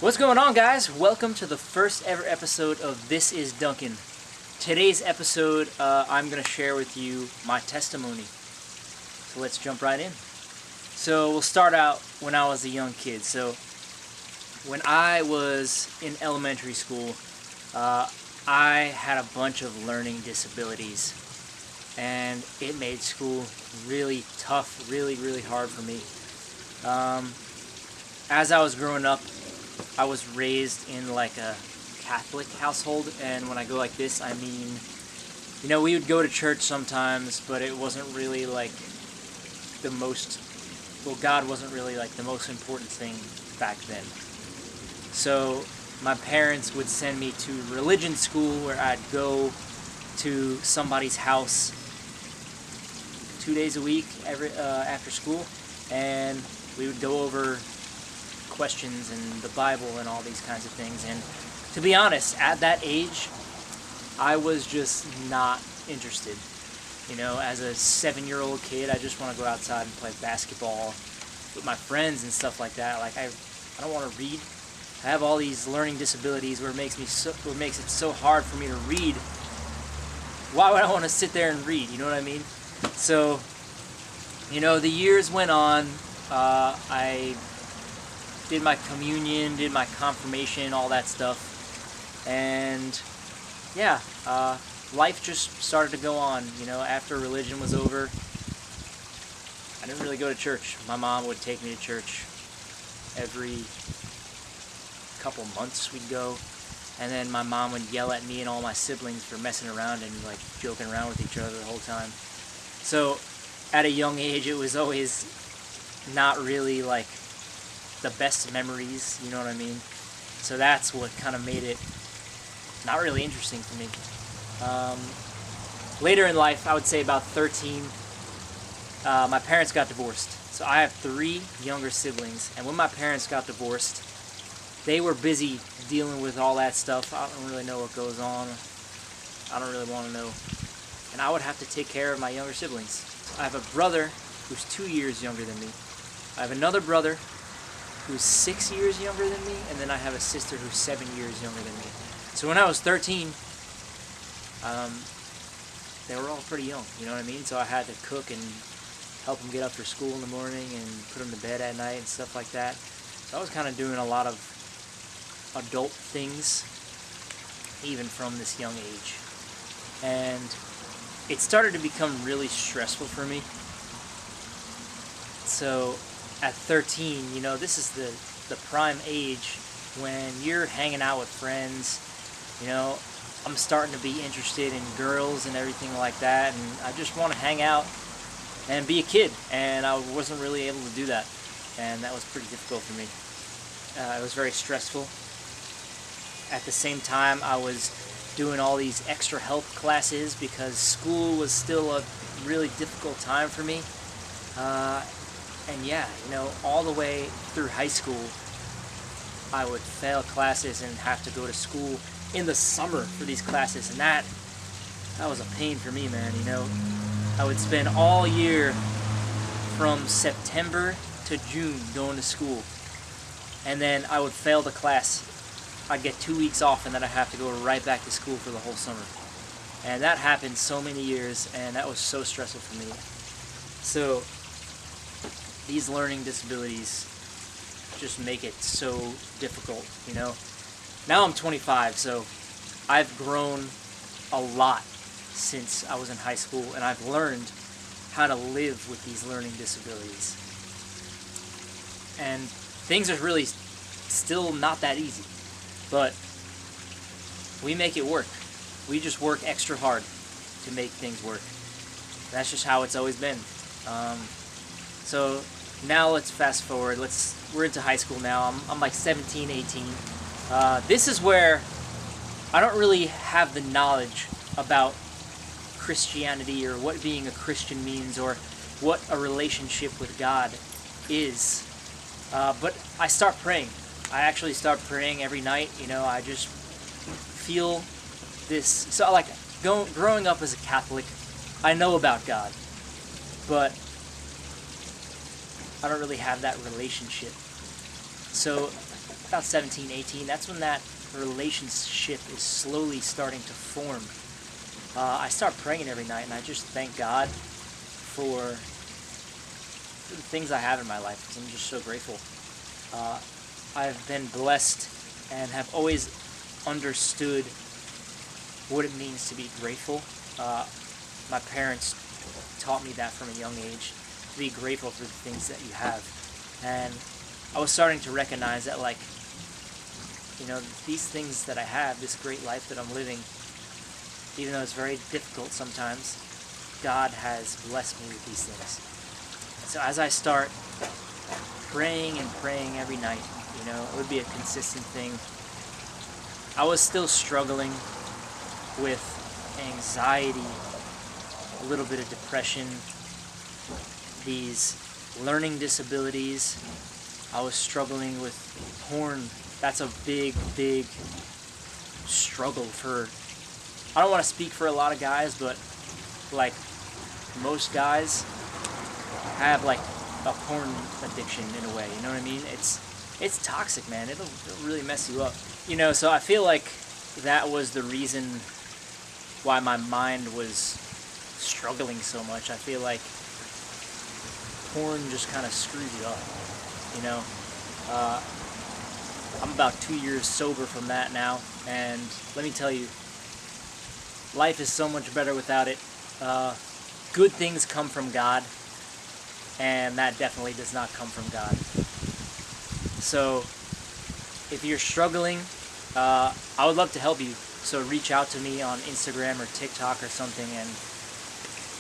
What's going on, guys? Welcome to the first ever episode of This is Duncan. Today's episode, I'm going to share with you my testimony. So let's jump right in. So we'll start out when I was a young kid. So when I was in elementary school, I had a bunch of learning disabilities. And it made school really tough, really hard for me. As I was growing up, I was raised in like a Catholic household, and when I go like this, I mean, we would go to church sometimes, but it wasn't really like God wasn't really like the most important thing back then. So my parents would send me to religion school, where I'd go to somebody's house 2 days a week after school, and we would go over questions and the Bible and all these kinds of things. And to be honest, at that age, I was just not interested. As a 7-year-old kid, I just want to go outside and play basketball with my friends and stuff like that. Like I don't want to read. I have all these learning disabilities where it makes it so hard for me to read. Why would I want to sit there and read? You know what I mean? So, the years went on. I did my communion, did my confirmation, all that stuff, and yeah, life just started to go on. After religion was over, I didn't really go to church. My mom would take me to church every couple months. We'd go, and then my mom would yell at me and all my siblings for messing around and like joking around with each other the whole time. So at a young age, it was always not really like the best memories, you know what I mean? So that's what kind of made it not really interesting for me. Later in life, I would say about 13, my parents got divorced. So I have 3 younger siblings, and when my parents got divorced, they were busy dealing with all that stuff. I don't really know what goes on. I don't really want to know. And I would have to take care of my younger siblings. I have a brother who's 2 years younger than me. I have another brother who's 6 years younger than me, and then I have a sister who's 7 years younger than me. So when I was 13, they were all pretty young, you know what I mean? So I had to cook and help them get up for school in the morning and put them to bed at night and stuff like that. So I was kind of doing a lot of adult things, even from this young age. And it started to become really stressful for me. So at 13, this is the prime age when you're hanging out with friends. I'm starting to be interested in girls and everything like that, and I just want to hang out and be a kid, and I wasn't really able to do that, and that was pretty difficult for me. It was very stressful. At the same time, I was doing all these extra help classes because school was still a really difficult time for me. And yeah, all the way through high school, I would fail classes and have to go to school in the summer for these classes, and that was a pain for me, man. I would spend all year from September to June going to school, and then I would fail the class. I'd get 2 weeks off, and then I'd have to go right back to school for the whole summer. And that happened so many years, and that was so stressful for me. So these learning disabilities just make it so difficult, Now I'm 25, so I've grown a lot since I was in high school, and I've learned how to live with these learning disabilities. And things are really still not that easy, but we make it work. We just work extra hard to make things work. That's just how it's always been. So now let's fast forward. We're into high school now. I'm like 17, 18. This is where I don't really have the knowledge about Christianity or what being a Christian means or what a relationship with God is. But I start praying. I actually start praying every night. I just feel this. So like growing up as a Catholic, I know about God, but I don't really have that relationship. So about 17, 18, that's when that relationship is slowly starting to form. I start praying every night, and I just thank God for the things I have in my life, because I'm just so grateful. Uh, I've been blessed and have always understood what it means to be grateful. My parents taught me that from a young age, to be grateful for the things that you have. And I was starting to recognize that, like, these things that I have, this great life that I'm living, even though it's very difficult sometimes, God has blessed me with these things. And so as I start praying and praying every night, it would be a consistent thing. I was still struggling with anxiety, a little bit of depression, these learning disabilities. I was struggling with porn. That's a big, big struggle for, I don't want to speak for a lot of guys, but like most guys have like a porn addiction in a way, you know what I mean? It's toxic, man. It'll really mess you up. So I feel like that was the reason why my mind was struggling so much. I feel like porn just kind of screwed you up, I'm about 2 years sober from that now, and let me tell you, life is so much better without it. Good things come from God, and that definitely does not come from God. So if you're struggling, I would love to help you. So reach out to me on Instagram or TikTok or something, and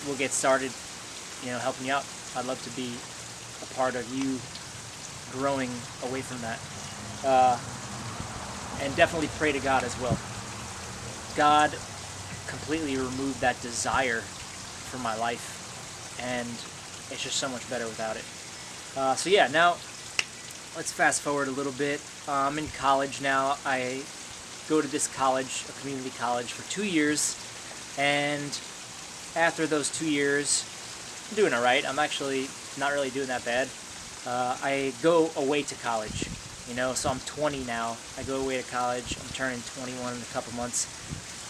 we'll get started, helping you out. I'd love to be a part of you growing away from that. And definitely pray to God as well. God completely removed that desire from my life, and it's just so much better without it. So yeah, now let's fast forward a little bit. I'm in college now. I go to this college, a community college, for 2 years, and after those 2 years, I'm doing alright. I'm actually not really doing that bad. I go away to college, so I'm 20 now. I go away to college. I'm turning 21 in a couple months.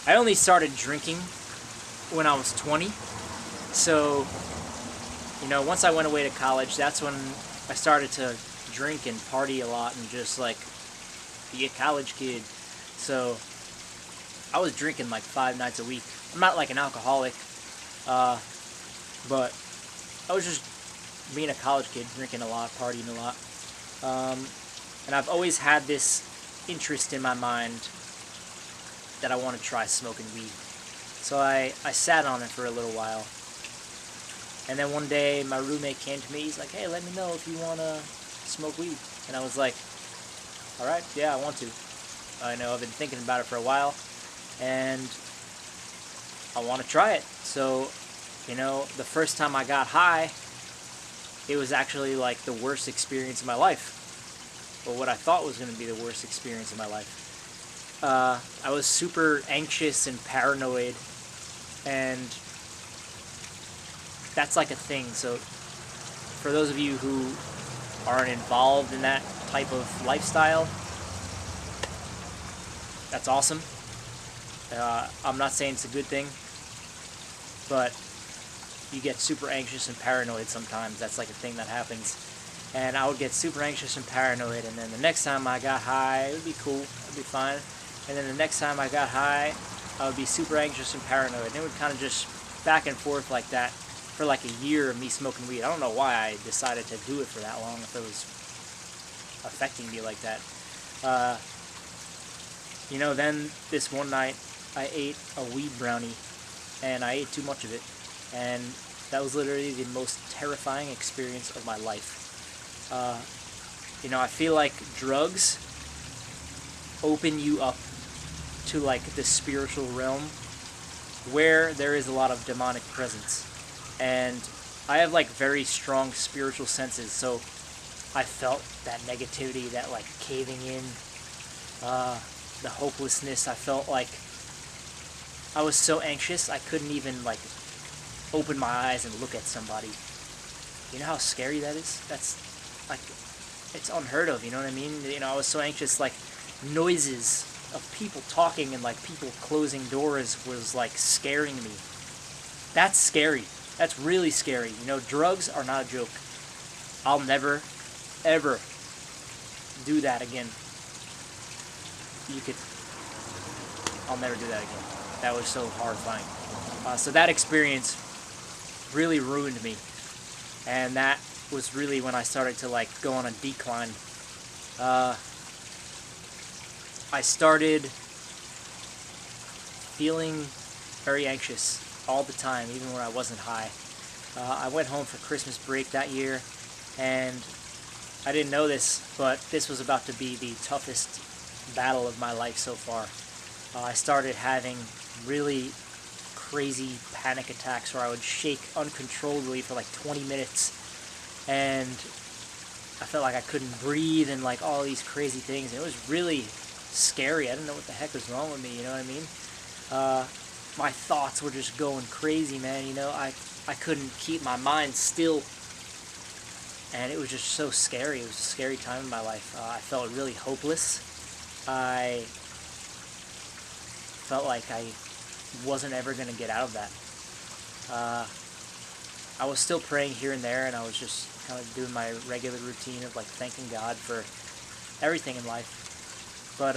I only started drinking when I was 20, so, once I went away to college, that's when I started to drink and party a lot and just, like, be a college kid. So I was drinking like 5 nights a week. I'm not like an alcoholic, but I was just being a college kid, drinking a lot, partying a lot. And I've always had this interest in my mind that I want to try smoking weed. So I sat on it for a little while. And then one day my roommate came to me. He's like, "Hey, let me know if you want to smoke weed." And I was like, "All right, yeah, I want to. I know I've been thinking about it for a while, and I want to try it." So, the first time I got high, it was actually like the worst experience of my life. Or what I thought was going to be the worst experience of my life. I was super anxious and paranoid, and that's like a thing. So for those of you who aren't involved in that type of lifestyle, that's awesome. I'm not saying it's a good thing, but you get super anxious and paranoid sometimes. That's like a thing that happens. And I would get super anxious and paranoid, and then the next time I got high, it would be cool, it would be fine. And then the next time I got high, I would be super anxious and paranoid. And it would kind of just back and forth like that for like a year of me smoking weed. I don't know why I decided to do it for that long, if it was affecting me like that. Then this one night, I ate a weed brownie, and I ate too much of it. And that was literally the most terrifying experience of my life. I feel like drugs open you up to like the spiritual realm where there is a lot of demonic presence. And I have like very strong spiritual senses, so I felt that negativity, that like caving in, the hopelessness. I felt like I was so anxious I couldn't even like open my eyes and look at somebody. You know how scary that is? That's like, it's unheard of, you know what I mean? I was so anxious, like, noises of people talking and, like, people closing doors was, like, scaring me. That's scary. That's really scary. Drugs are not a joke. I'll never, ever do that again. You could... I'll never do that again. That was so horrifying. So that experience really ruined me. And that was really when I started to, like, go on a decline. I started feeling very anxious all the time, even when I wasn't high. I went home for Christmas break that year, and I didn't know this, but this was about to be the toughest battle of my life so far. I started having really crazy panic attacks where I would shake uncontrollably for like 20 minutes, and I felt like I couldn't breathe and like all these crazy things. And it was really scary. I didn't know what the heck was wrong with me, you know what I mean? My thoughts were just going crazy, man. I couldn't keep my mind still, and it was just so scary. It was a scary time in my life. I felt really hopeless. I felt like I wasn't ever going to get out of that. I was still praying here and there, and I was just kind of doing my regular routine of like thanking God for everything in life. But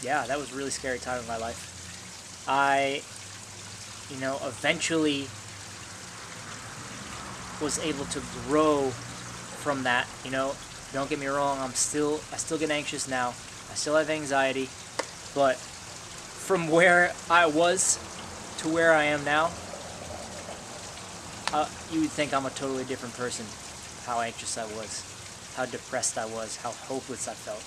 yeah, that was a really scary time in my life. I eventually was able to grow from that. Don't get me wrong, I still get anxious now. I still have anxiety, but from where I was to where I am now, you would think I'm a totally different person. How anxious I was, how depressed I was, how hopeless I felt.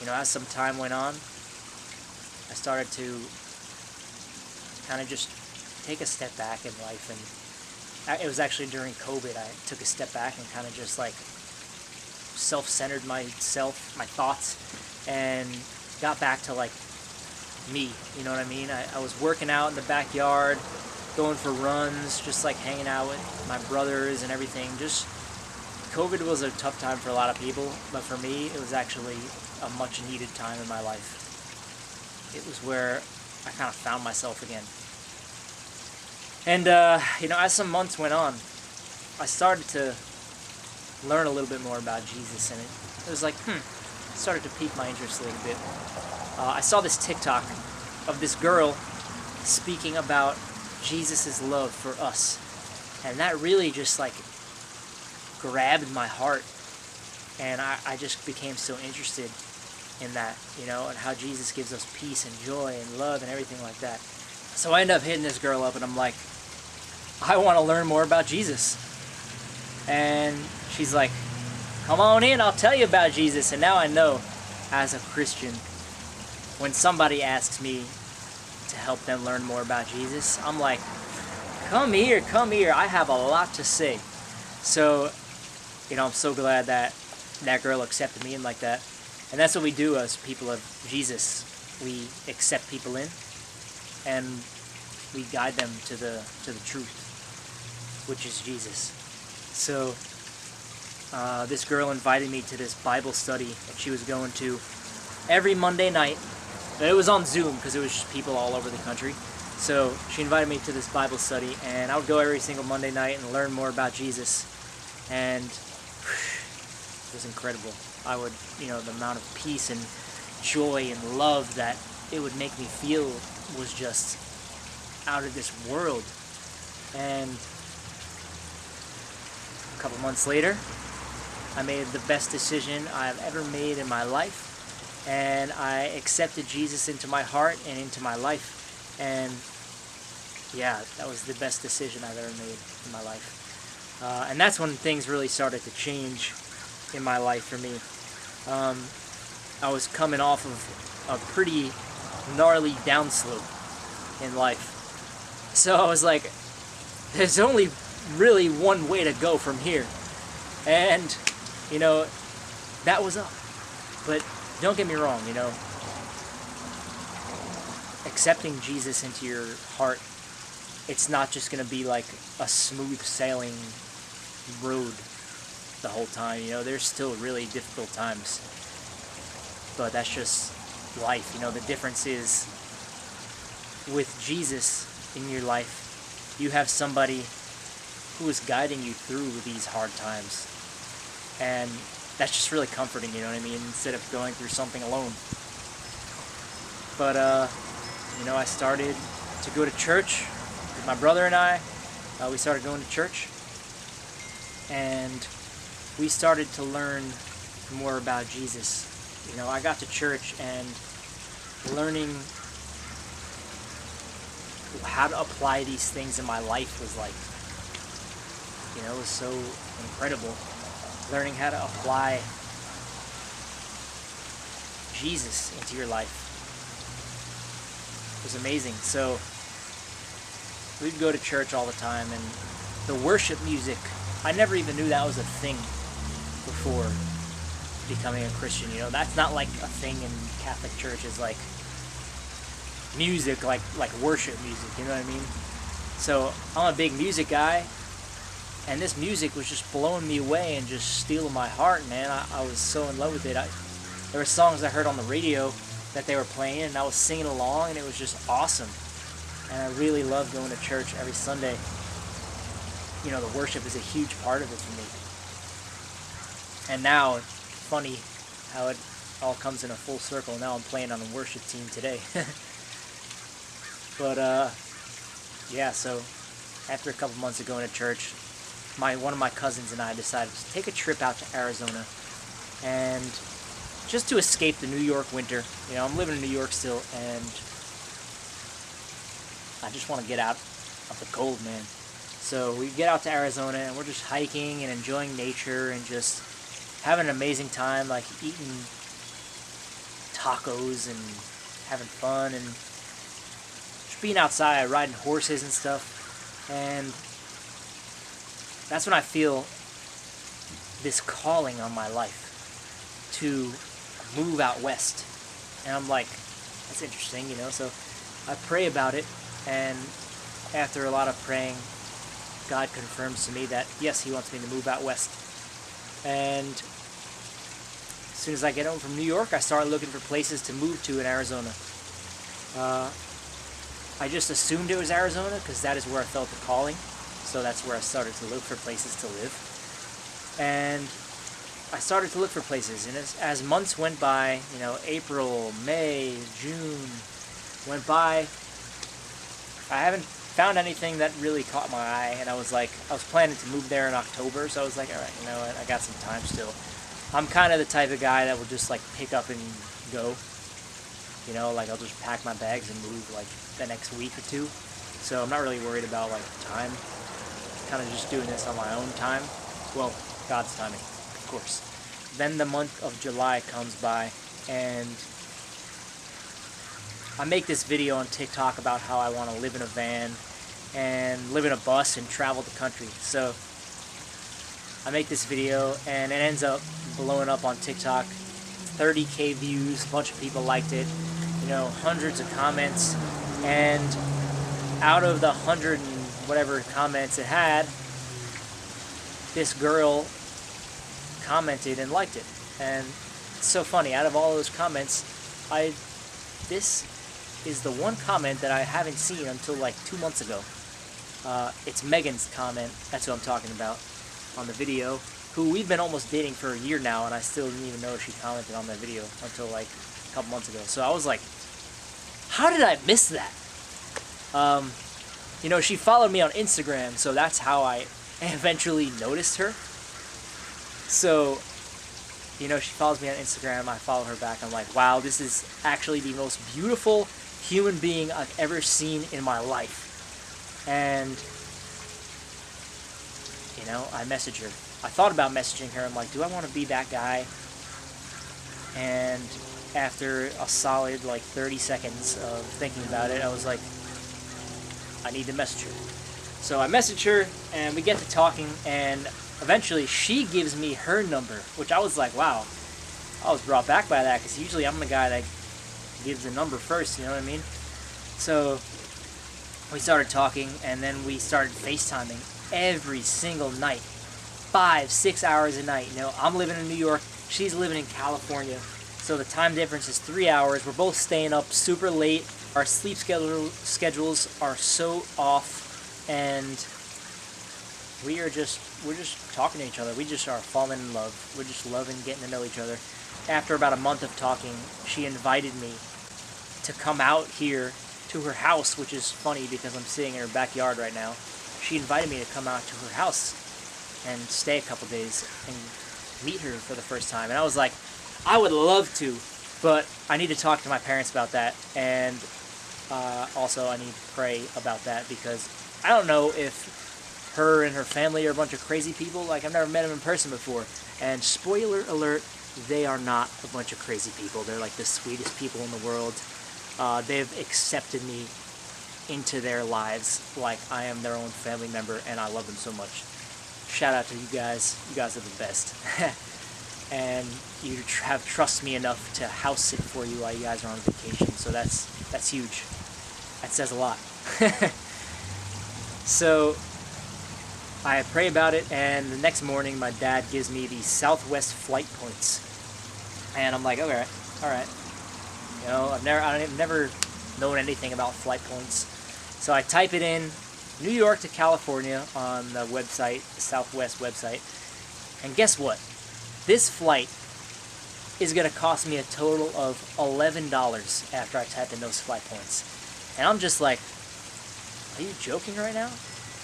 As some time went on, I started to kind of just take a step back in life, and it was actually during COVID I took a step back and kind of just like self-centered myself, my thoughts, and got back to like me, you know what I mean? I was working out in the backyard, going for runs, just like hanging out with my brothers and everything. Just COVID was a tough time for a lot of people, but for me it was actually a much needed time in my life. It was where I kind of found myself again. And as some months went on, I started to learn a little bit more about Jesus, and it was like, it started to pique my interest a little bit. I saw this TikTok of this girl speaking about Jesus' love for us, and that really just like grabbed my heart, and I just became so interested in that, and how Jesus gives us peace and joy and love and everything like that. So I ended up hitting this girl up, and I'm like, I want to learn more about Jesus. And she's like, come on in, I'll tell you about Jesus. And now I know, as a Christian, when somebody asks me to help them learn more about Jesus, I'm like, come here, I have a lot to say. So, I'm so glad that that girl accepted me in like that. And that's what we do as people of Jesus. We accept people in, and we guide them to the truth, which is Jesus. So this girl invited me to this Bible study that she was going to every Monday night. It was on Zoom because it was just people all over the country. So she invited me to this Bible study, and I would go every single Monday night and learn more about Jesus. And it was incredible. I would, the amount of peace and joy and love that it would make me feel was just out of this world. And a couple months later, I made the best decision I've ever made in my life, and I accepted Jesus into my heart and into my life. And yeah, that was the best decision I've ever made in my life. And that's when things really started to change in my life for me. I was coming off of a pretty gnarly downslope in life. So I was like, there's only really one way to go from here. And, that was up. But don't get me wrong, accepting Jesus into your heart, it's not just going to be like a smooth sailing road the whole time. There's still really difficult times, but that's just life. The difference is with Jesus in your life, you have somebody who is guiding you through these hard times, and that's just really comforting, you know what I mean, instead of going through something alone. But I started to go to church with my brother and I. We started going to church, and we started to learn more about Jesus. I got to church, and learning how to apply these things in my life was like, it was so incredible. Learning how to apply Jesus into your life was amazing. So we'd go to church all the time, and the worship music, I never even knew that was a thing before becoming a Christian. That's not like a thing in Catholic churches, like music, like worship music, you know what I mean? So I'm a big music guy, and this music was just blowing me away and just stealing my heart, man. I was so in love with it. There were songs I heard on the radio that they were playing, and I was singing along, and it was just awesome. And I really love going to church every Sunday. The worship is a huge part of it for me. And now, it's funny how it all comes in a full circle. Now I'm playing on the worship team today. But, yeah, so after a couple months of going to church, one of my cousins and I decided to take a trip out to Arizona, and just to escape the New York winter. I'm living in New York still, and I just want to get out of the cold, man. So we get out to Arizona, and we're just hiking and enjoying nature and just having an amazing time, like eating tacos and having fun and just being outside, riding horses and stuff. And that's when I feel this calling on my life to move out west. And I'm like, that's interesting, So I pray about it, and after a lot of praying, God confirms to me that, yes, He wants me to move out west. And as soon as I get home from New York, I started looking for places to move to in Arizona. I just assumed it was Arizona because that is where I felt the calling. So that's where I started to look for places to live. And I started to look for places. And as months went by, April, May, June went by, I haven't found anything that really caught my eye. And I was planning to move there in October. So I was like, all right, you know what? I got some time still. I'm kind of the type of guy that will just pick up and go. I'll just pack my bags and move the next week or two. So I'm not really worried about time. Kind of just doing this on my own time. Well, God's timing, of course. Then the month of July comes by, and I make this video on TikTok about how I want to live in a van and live in a bus and travel the country. So I make this video, and it ends up blowing up on TikTok. 30K views, a bunch of people liked it, hundreds of comments, and out of the 100 and whatever comments it had, this girl commented and liked it. And it's so funny, out of all those comments, this is the one comment that I haven't seen until 2 months ago. It's Megan's comment, that's who I'm talking about, on the video, who we've been almost dating for a year now, and I still didn't even know she commented on that video until a couple months ago. So I was like, how did I miss that? She followed me on Instagram, so that's how I eventually noticed her. So, she follows me on Instagram, I follow her back, I'm like, wow, this is actually the most beautiful human being I've ever seen in my life. And, I message her. I thought about messaging her, I'm like, do I want to be that guy? And after a solid 30 seconds of thinking about it, I was like, I need to message her. So I message her, and we get to talking, and eventually she gives me her number, which I was like, wow, I was brought back by that, because usually I'm the guy that gives the number first, you know what I mean? So we started talking, and then we started FaceTiming every single night 5-6 hours a night. You know, I'm living in New York, she's living in California, so the time difference is 3 hours. We're both staying up super late. Our sleep schedules are so off, and we're just talking to each other. We just are falling in love. We're just loving getting to know each other. After about a month of talking, she invited me to come out here to her house, which is funny because I'm sitting in her backyard right now. She invited me to come out to her house and stay a couple days and meet her for the first time. And I was like, I would love to, but I need to talk to my parents about that. And also I need to pray about that, because I don't know if her and her family are a bunch of crazy people. Like, I've never met them in person before. And spoiler alert, they are not a bunch of crazy people. They're like the sweetest people in the world. They've accepted me into their lives like I am their own family member, and I love them so much. Shout out to you guys. You guys are the best. And you have trust me enough to house sit for you while you guys are on vacation. So that's huge. That says a lot. So I pray about it, and the next morning my dad gives me the Southwest flight points, and I'm like, okay, all right. You know, I've never known anything about flight points, so I type it in, New York to California, on the website, the Southwest website, and guess what? This flight is gonna cost me a total of $11 after I type in those flight points, and I'm just like, are you joking right now?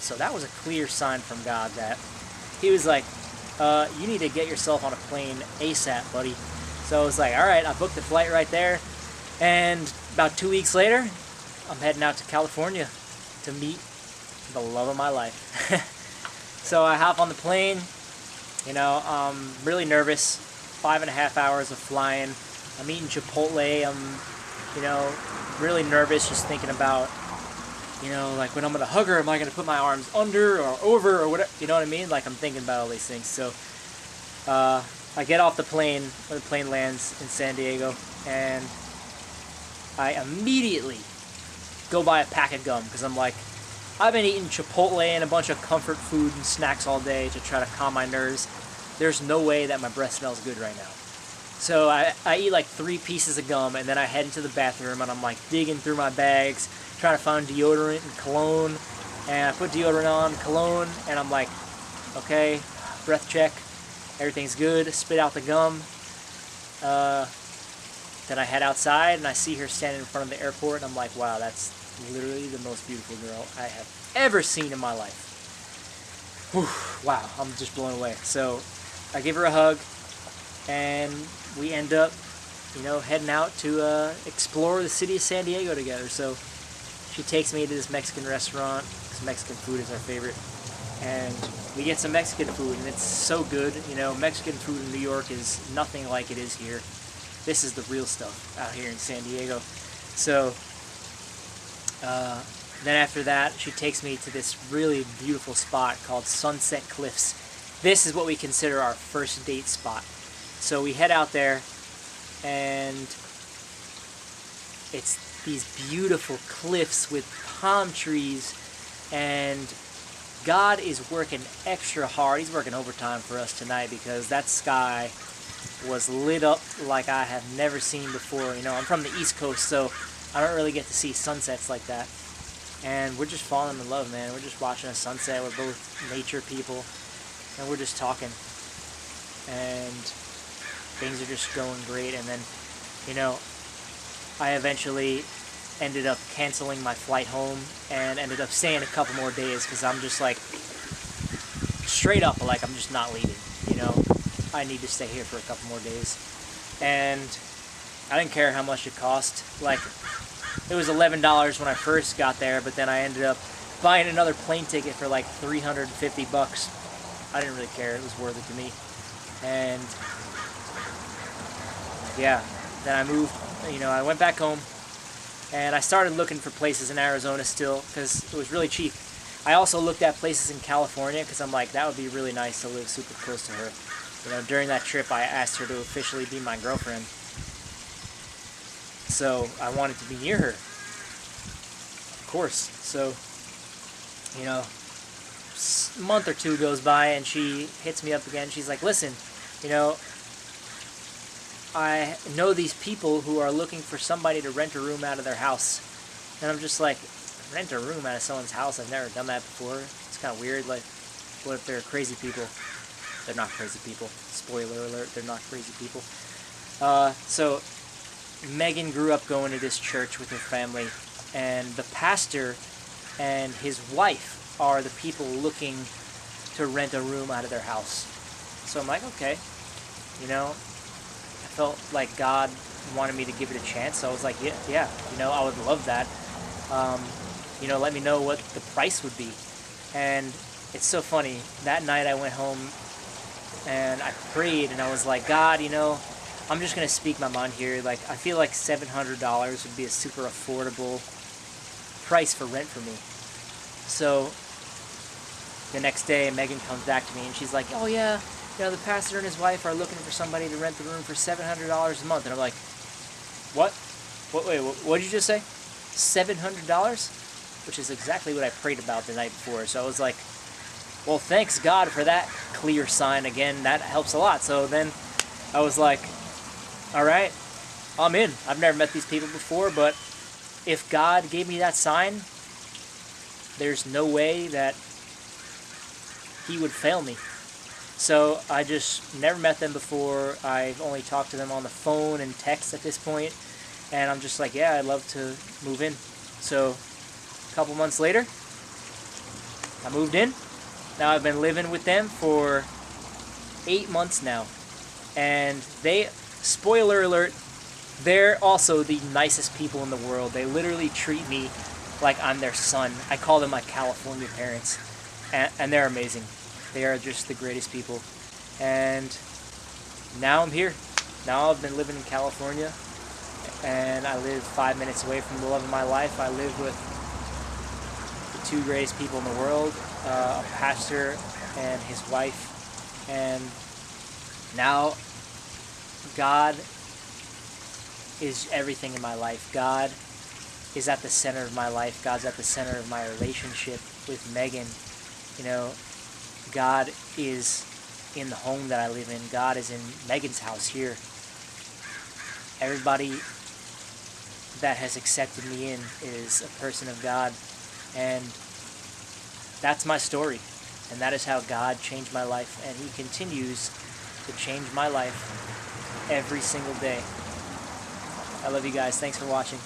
So that was a clear sign from God that he was like, you need to get yourself on a plane ASAP, buddy. So I was like, all right, I booked the flight right there. And about 2 weeks later, I'm heading out to California to meet the love of my life. So I hop on the plane. You know, I'm really nervous. 5.5 hours of flying. I'm eating Chipotle. I'm, you know, really nervous just thinking about, you know, like, when I'm going to hug her, am I going to put my arms under or over or whatever? You know what I mean? Like, I'm thinking about all these things. So I get off the plane when the plane lands in San Diego, and I immediately go buy a pack of gum, because I'm like, I've been eating Chipotle and a bunch of comfort food and snacks all day to try to calm my nerves. There's no way that my breath smells good right now. So I eat like 3 pieces of gum, and then I head into the bathroom, and I'm like digging through my bags, trying to find deodorant and cologne, and I put deodorant on, cologne, and I'm like, okay, breath check, everything's good, spit out the gum. Then I head outside, and I see her standing in front of the airport, and I'm like, wow, that's literally the most beautiful girl I have ever seen in my life. Whew, wow, I'm just blown away. So I give her a hug, and we end up, you know, heading out to explore the city of San Diego together. So she takes me to this Mexican restaurant, because Mexican food is our favorite, and we get some Mexican food, and it's so good. You know, Mexican food in New York is nothing like it is here. This is the real stuff out here in San Diego. So then after that, she takes me to this really beautiful spot called Sunset Cliffs. This is what we consider our first date spot. So we head out there, and it's these beautiful cliffs with palm trees, and God is working extra hard. He's working overtime for us tonight, because that sky was lit up like I have never seen before. You know, I'm from the East Coast, so I don't really get to see sunsets like that. And we're just falling in love, man. We're just watching a sunset. We're both nature people, and we're just talking. And things are just going great. And then, you know, I eventually ended up canceling my flight home and ended up staying a couple more days, because I'm just like, straight up, like, I'm just not leaving, you know. I need to stay here for a couple more days. And I didn't care how much it cost. Like, it was $11 when I first got there, but then I ended up buying another plane ticket for like $350. I didn't really care. It was worth it to me. And yeah, then I moved, you know, I went back home, and I started looking for places in Arizona still, because it was really cheap. I also looked at places in California, because I'm like, that would be really nice to live super close to her. You know, during that trip, I asked her to officially be my girlfriend. So I wanted to be near her, of course. So, you know, month or two goes by, and she hits me up again. She's like, listen, you know, I know these people who are looking for somebody to rent a room out of their house. And I'm just like, rent a room out of someone's house? I've never done that before. It's kind of weird. Like, what if they're crazy people? They're not crazy people. Spoiler alert, they're not crazy people. So Megan grew up going to this church with her family, and the pastor and his wife are the people looking to rent a room out of their house. So I'm like, okay, you know, I felt like God wanted me to give it a chance. So I was like, yeah, you know, I would love that. You know, let me know what the price would be. And it's so funny. That night I went home and I prayed, and I was like, God, you know, I'm just going to speak my mind here. Like, I feel like $700 would be a super affordable price for rent for me. So the next day, Megan comes back to me, and she's like, oh yeah, you know, the pastor and his wife are looking for somebody to rent the room for $700 a month. And I'm like, what? Wait, what did you just say? $700? Which is exactly what I prayed about the night before. So I was like, well, thanks God for that clear sign again. That helps a lot. So then I was like, all right, I'm in. I've never met these people before, but if God gave me that sign, there's no way that he would fail me. So I just never met them before. I've only talked to them on the phone and text at this point. And I'm just like, yeah, I'd love to move in. So a couple months later, I moved in. Now I've been living with them for 8 months now. And they, spoiler alert, they're also the nicest people in the world. They literally treat me like I'm their son. I call them my California parents. And they're amazing. They are just the greatest people. And now I'm here. Now I've been living in California. And I live 5 minutes away from the love of my life. I live with the two greatest people in the world, a pastor and his wife. And now God is everything in my life. God is at the center of my life. God's at the center of my relationship with Megan. You know, God is in the home that I live in. God is in Megan's house here. Everybody that has accepted me in is a person of God. And that's my story. And that is how God changed my life. And he continues to change my life every single day. I love you guys. Thanks for watching.